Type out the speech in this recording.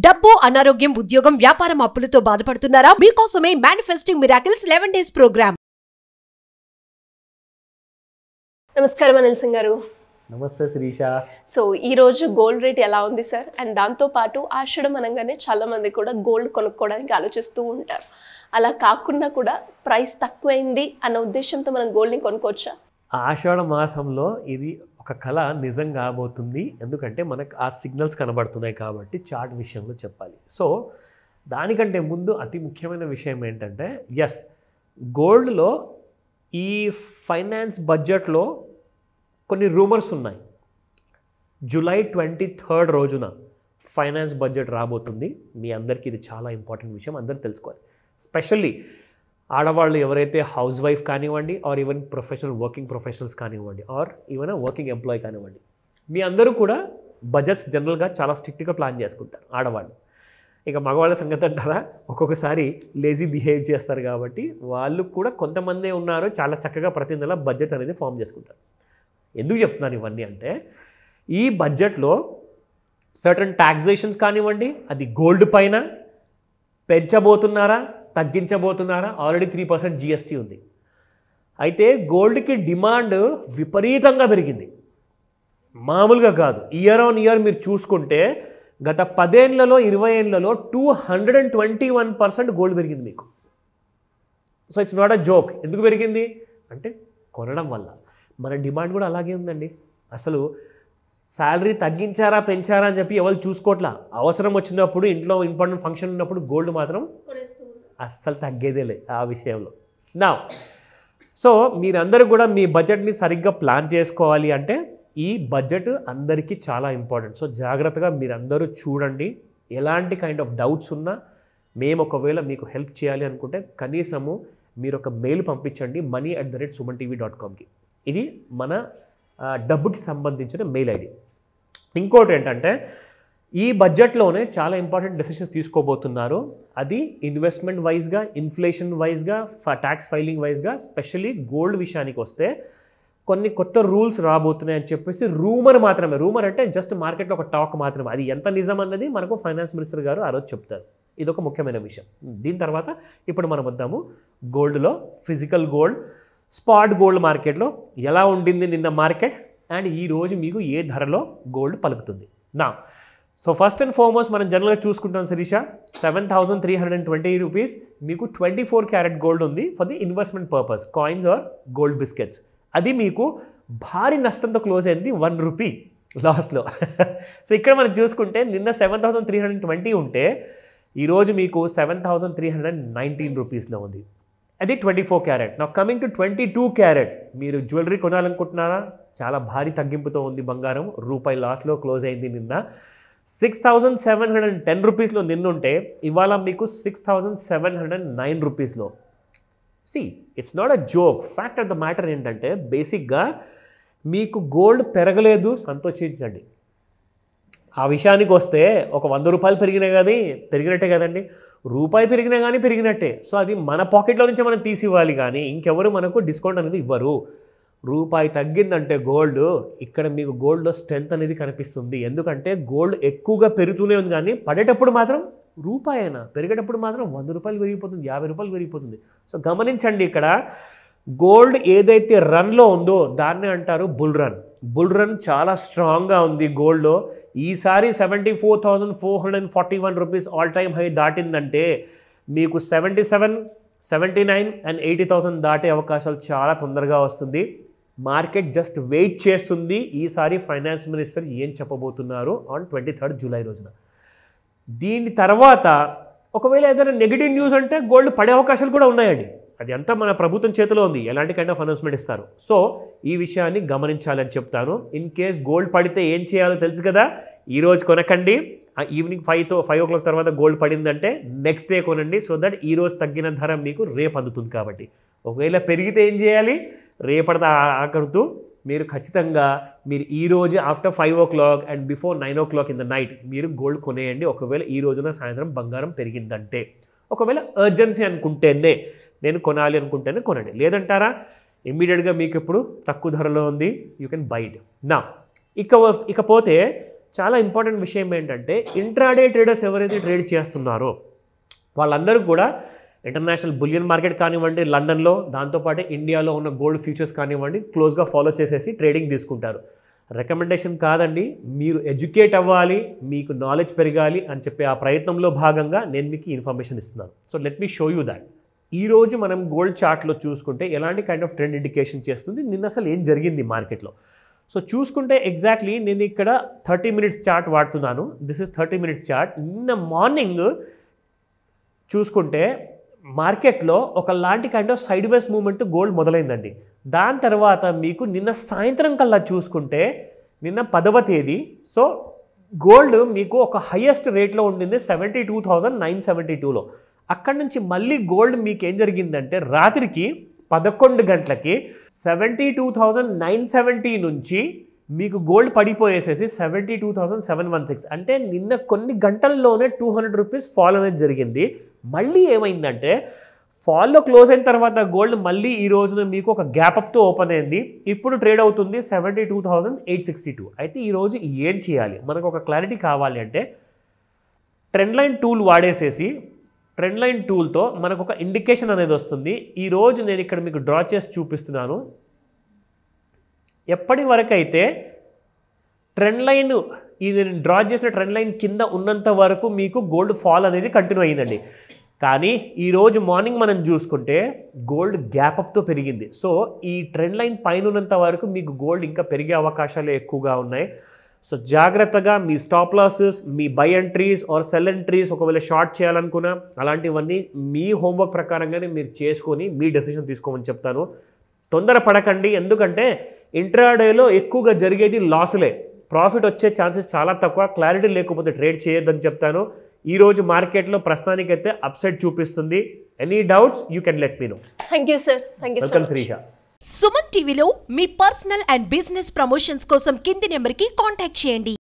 డబ్బు, అనారోగ్యం, ఉద్యోగం, వ్యాపారం, అప్పులతో బాధపడుతున్నారా? మీకోసమే మేనిఫెస్టింగ్ మిరాకిల్స్ 11 days ప్రోగ్రామ్. నమస్కారం అనిల్ సింగ్ గారు. నమస్తే శిరీష. సో ఈరోజు గోల్డ్ రేట్ ఎలా ఉంది సార్? అండ్ దాంతోపాటు ఆషాఢం అనగానే చాలామంది కూడా గోల్డ్ కొనుక్కోవడానికి ఆలోచిస్తూ ఉంటారు. అలా కాకుండా కూడా ప్రైస్ తక్కువైంది అన్న ఉద్దేశంతో మనం గోల్డ్ని కొనుక్కోవచ్చా? ఆషాఢ మాసంలో ఇది ఒక కళ నిజం కాబోతుంది. ఎందుకంటే మనకు ఆ సిగ్నల్స్ కనబడుతున్నాయి కాబట్టి చార్ట్ విషయంలో చెప్పాలి. సో దానికంటే ముందు అతి ముఖ్యమైన విషయం ఏంటంటే ఎస్, గోల్డ్లో ఈ ఫైనాన్స్ బడ్జెట్లో కొన్ని రూమర్స్ ఉన్నాయి. జూలై 23 రోజున ఫైనాన్స్ బడ్జెట్ రాబోతుంది. మీ అందరికీ ఇది చాలా ఇంపార్టెంట్ విషయం, అందరూ తెలుసుకోవాలి. స్పెషల్లీ ఆడవాళ్ళు ఎవరైతే హౌస్ వైఫ్ కానివ్వండి, ఆర్ ఈవెన్ వర్కింగ్ ప్రొఫెషనల్స్ కానివ్వండి, ఆర్ ఈవెన్ వర్కింగ్ ఎంప్లాయీ కానివ్వండి, మీ అందరూ కూడా బడ్జెట్స్ జనరల్గా చాలా స్ట్రిక్ట్గా ప్లాన్ చేసుకుంటారు ఆడవాళ్ళు. ఇక మగవాళ్ళ సంగతి అంటారా, ఒక్కొక్కసారి లేజీ బిహేవ్ చేస్తారు కాబట్టి వాళ్ళు కూడా కొంతమందే ఉన్నారు చాలా చక్కగా ప్రతి నెల బడ్జెట్ అనేది ఫామ్ చేసుకుంటారు. ఎందుకు చెప్తున్నాను ఇవన్నీ అంటే, ఈ బడ్జెట్లో సర్టన్ ట్యాక్సేషన్స్ కానివ్వండి, అది గోల్డ్ పైన పెంచబోతున్నారా, తగ్గించబోతున్నారా? ఆల్రెడీ 3% జిఎస్టీ ఉంది. అయితే గోల్డ్కి డిమాండ్ విపరీతంగా పెరిగింది, మామూలుగా కాదు. ఇయర్ ఆన్ ఇయర్ మీరు చూసుకుంటే గత 10 ఏళ్లలో 20 ఏళ్లలో 221% గోల్డ్ పెరిగింది మీకు. So it's not a joke. ఎందుకు పెరిగింది అంటే కొనడం వల్ల. మన డిమాండ్ కూడా అలాగే ఉందండి. అసలు శాలరీ తగ్గించారా పెంచారా అని చెప్పి ఎవరు చూసుకోవట్లా. అవసరం వచ్చినప్పుడు, ఇంట్లో ఇంపార్టెంట్ ఫంక్షన్ ఉన్నప్పుడు గోల్డ్ మాత్రం అస్సలు తగ్గేదేలే ఆ విషయంలో. నా సో మీరందరూ కూడా మీ బడ్జెట్ని సరిగ్గా ప్లాన్ చేసుకోవాలి అంటే ఈ బడ్జెట్ అందరికీ చాలా ఇంపార్టెంట్. సో జాగ్రత్తగా మీరందరూ చూడండి. ఎలాంటి కైండ్ ఆఫ్ డౌట్స్ ఉన్నా మేము ఒకవేళ మీకు హెల్ప్ చేయాలి అనుకుంటే కనీసము మీరు ఒక మెయిల్ పంపించండి money@sumanTV.comకి. ఇది మన డబ్బుకి సంబంధించిన మెయిల్ ఐడి. ఇంకోటి ఏంటంటే ఈ బడ్జెట్లోనే చాలా ఇంపార్టెంట్ డెసిషన్స్ తీసుకోబోతున్నారు. అది ఇన్వెస్ట్మెంట్ వైజ్గా, ఇన్ఫ్లేషన్ వైజ్గా, ట్యాక్స్ ఫైలింగ్ వైజ్గా. స్పెషల్లీ గోల్డ్ విషయానికి వస్తే కొన్ని కొత్త రూల్స్ రాబోతున్నాయని చెప్పేసి రూమర్ మాత్రమే. రూమర్ అంటే జస్ట్ మార్కెట్లో ఒక టాక్ మాత్రమే. అది ఎంత నిజం అన్నది మనకు ఫైనాన్స్ మినిస్టర్ గారు ఆ రోజు చెప్తారు. ఇదొక ముఖ్యమైన విషయం. దీని తర్వాత ఇప్పుడు మనం వద్దాము గోల్డ్లో. ఫిజికల్ గోల్డ్, స్పాట్ గోల్డ్ మార్కెట్లో ఎలా ఉండింది నిన్న మార్కెట్, అండ్ ఈరోజు మీకు ఏ ధరలో గోల్డ్ పలుకుతుంది. నా సో ఫస్ట్ అండ్ ఫార్మోస్ట్ మనం జనరల్గా చూసుకుంటాం శిరీష, 7,320 రూపీస్ మీకు 24 క్యారెట్ గోల్డ్ ఉంది for the investment purpose, coins or gold biscuits. అది మీకు భారీ నష్టంతో క్లోజ్ అయింది, 1 రూపీ లాస్లో. సో ఇక్కడ మనం చూసుకుంటే నిన్న 7,320 ఉంటే ఈరోజు మీకు 7,319 రూపీస్లో ఉంది. అది 24 క్యారెట్. నా కమింగ్ టు 22 క్యారెట్. మీరు జ్యువెలరీ కొనాలనుకుంటున్నారా? చాలా భారీ తగ్గింపుతో ఉంది బంగారం. రూపాయి లాస్లో క్లోజ్ అయింది నిన్న. 6,710 రూపీస్లో నిన్నుంటే ఇవాళ మీకు 6,709 రూపీస్లో. It's not a joke. Fact of the matter ఏంటంటే బేసిక్గా మీకు గోల్డ్ పెరగలేదు, సంతోషించండి. ఆ విషయానికి వస్తే ఒక 100 రూపాయలు పెరిగినట్టే కదండి. రూపాయి పెరిగినా కానీ పెరిగినట్టే. సో అది మన పాకెట్లో నుంచి మనం తీసి ఇవ్వాలి, కానీ ఇంకెవరు మనకు డిస్కౌంట్ అనేది ఇవ్వరు. రూపాయి తగ్గిందంటే గోల్డ్, ఇక్కడ మీకు గోల్డ్లో స్ట్రెంత్ అనేది కనిపిస్తుంది. ఎందుకంటే గోల్డ్ ఎక్కువగా పెరుగుతూనే ఉంది, కానీ పడేటప్పుడు మాత్రం రూపాయేనా, పెరిగేటప్పుడు మాత్రం 100 రూపాయలు పెరిగిపోతుంది, 50 రూపాయలు పెరిగిపోతుంది. సో గమనించండి, ఇక్కడ గోల్డ్ ఏదైతే రన్లో ఉందో దాన్నే అంటారు బుల్ రన్. బుల్ రన్ చాలా స్ట్రాంగ్గా ఉంది గోల్డ్లో. ఈసారి 74,441 రూపీస్ ఆల్ టైమ్ హై దాటిందంటే మీకు 77, 79 అండ్ 80,000 దాటే అవకాశాలు చాలా తొందరగా వస్తుంది. మార్కెట్ జస్ట్ వెయిట్ చేస్తుంది ఈసారి ఫైనాన్స్ మినిస్టర్ ఏం చెప్పబోతున్నారు ఆన్ 23 జూలై రోజున. దీని తర్వాత ఒకవేళ ఏదైనా నెగిటివ్ న్యూస్ అంటే గోల్డ్ పడే అవకాశాలు కూడా ఉన్నాయండి. అది అంతా మన ప్రభుత్వం చేతిలో ఉంది, ఎలాంటి కైండ్ ఆఫ్ అనౌన్స్మెంట్ ఇస్తారు. సో ఈ విషయాన్ని గమనించాలని చెప్తాను. ఇన్ కేస్ గోల్డ్ పడితే ఏం చేయాలో తెలుసు కదా. ఈరోజు కొనకండి, ఈవినింగ్ 5 o'clock తర్వాత గోల్డ్ పడిందంటే నెక్స్ట్ డే కొనండి. సో దట్ ఈరోజు తగ్గిన ధర మీకు రేపు అందుతుంది. కాబట్టి ఒకవేళ పెరిగితే ఏం చేయాలి, రేపటితో ఆకడుతూ మీరు ఖచ్చితంగా మీరు ఈరోజు after 5 o'clock and before 9 o'clock in the night మీరు గోల్డ్ కొనేయండి. ఒకవేళ ఈ రోజున సాయంత్రం బంగారం పెరిగిందంటే. ఒకవేళ అర్జెన్సీ అనుకుంటేనే, నేను కొనాలి అనుకుంటేనే కొనండి. లేదంటారా ఇమ్మీడియట్గా మీకు ఇప్పుడు తక్కువ ధరలో ఉంది, యూ కెన్ బై ఇట్. నా ఇకపోతే చాలా ఇంపార్టెంట్ విషయం ఏంటంటే ఇంట్రాడే ట్రేడర్స్ ఎవరైతే ట్రేడ్ చేస్తున్నారో వాళ్ళందరూ కూడా ఇంటర్నేషనల్ బులియన్ మార్కెట్ కానివ్వండి లండన్లో, దాంతోపాటు ఇండియాలో ఉన్న గోల్డ్ ఫ్యూచర్స్ కానివ్వండి క్లోజ్గా ఫాలో చేసేసి ట్రేడింగ్ తీసుకుంటారు. రికమెండేషన్ కాదండి, మీరు ఎడ్యుకేట్ అవ్వాలి, మీకు నాలెడ్జ్ పెరగాలి అని చెప్పే ఆ ప్రయత్నంలో భాగంగా నేను మీకు ఇన్ఫర్మేషన్ ఇస్తున్నాను. So let me show you that. ఈరోజు మనం గోల్డ్ చార్ట్లో చూసుకుంటే ఎలాంటి కైండ్ ఆఫ్ ట్రెండ్ ఇండికేషన్ చేస్తుంది, నిన్న అసలు ఏం జరిగింది మార్కెట్లో. సో చూసుకుంటే ఎగ్జాక్ట్లీ నేను ఇక్కడ 30 minutes చార్ట్ వాడుతున్నాను. This is 30 minutes chart. నిన్న మార్నింగ్ చూసుకుంటే మార్కెట్లో ఒకలాంటి kind of sideways movement gold మొదలైందండి. దాని తర్వాత మీకు నిన్న సాయంత్రం కల్లా చూసుకుంటే నిన్న 10వ తేదీ సో గోల్డ్ మీకు ఒక హయ్యెస్ట్ రేట్లో ఉండింది 72,972లో. అక్కడి నుంచి మళ్ళీ గోల్డ్ మీకు ఏం జరిగిందంటే రాత్రికి 11 గంటలకి 72,970 నుంచి మీకు గోల్డ్ పడిపోయేసేసి 72,716. అంటే నిన్న కొన్ని గంటల్లోనే 200 రూపీస్ ఫాల్ అనేది జరిగింది. మళ్ళీ ఏమైందంటే ఫాల్లో క్లోజ్ అయిన తర్వాత గోల్డ్ మళ్ళీ ఈ రోజున మీకు ఒక గ్యాప్ అప్తో ఓపెన్ అయింది. ఇప్పుడు ట్రేడ్ అవుతుంది 72,862. అయితే ఈరోజు ఏం చేయాలి, మనకు ఒక క్లారిటీ కావాలి అంటే ట్రెండ్ లైన్ టూల్ వాడేసేసి ట్రెండ్ లైన్ టూల్తో మనకు ఒక ఇండికేషన్ అనేది వస్తుంది. ఈరోజు నేను ఇక్కడ మీకు డ్రా చేసి చూపిస్తున్నాను. ఎప్పటి వరకు అయితే ట్రెండ్ లైన్ ఇది డ్రా చేసిన ట్రెండ్ లైన్ కింద ఉన్నంత వరకు మీకు గోల్డ్ ఫాల్ అనేది కంటిన్యూ అయ్యిందండి. కానీ ఈరోజు మార్నింగ్ మనం చూసుకుంటే గోల్డ్ గ్యాప్ అప్తో పెరిగింది. సో ఈ ట్రెండ్ లైన్ పైన ఉన్నంత వరకు మీకు గోల్డ్ ఇంకా పెరిగే అవకాశాలు ఎక్కువగా ఉన్నాయి. సో జాగ్రత్తగా మీ స్టాప్ లాసెస్, మీ buy entries or sell entries ఒకవేళ షార్ట్ చేయాలనుకున్నా అలాంటివన్నీ మీ హోంవర్క్ ప్రకారంగానే మీరు చేసుకొని మీ డెసిషన్ తీసుకోమని చెప్తాను. తొందర పడకండి, ఎందుకంటే ఇంట్రాడేలో ఎక్కువగా జరిగేది లాసులే. ప్రాఫిట్ వచ్చే ఛాన్సెస్ చాలా తక్కువ. క్లారిటీ లేకపోతే ట్రేడ్ చేయొద్దని చెప్తాను. ఈరోజు మార్కెట్లో ప్రస్తుతానికైతే అప్సైడ్ చూపిస్తుంది. Any doubts you can let me know. Thank you sir. Thank you. Welcome Shreesha. Suman టీవీలో మీ పర్సనల్ అండ్ బిజినెస్ ప్రమోషన్స్ కోసం కింది నెంబర్కి కాంటాక్ట్ చేయండి.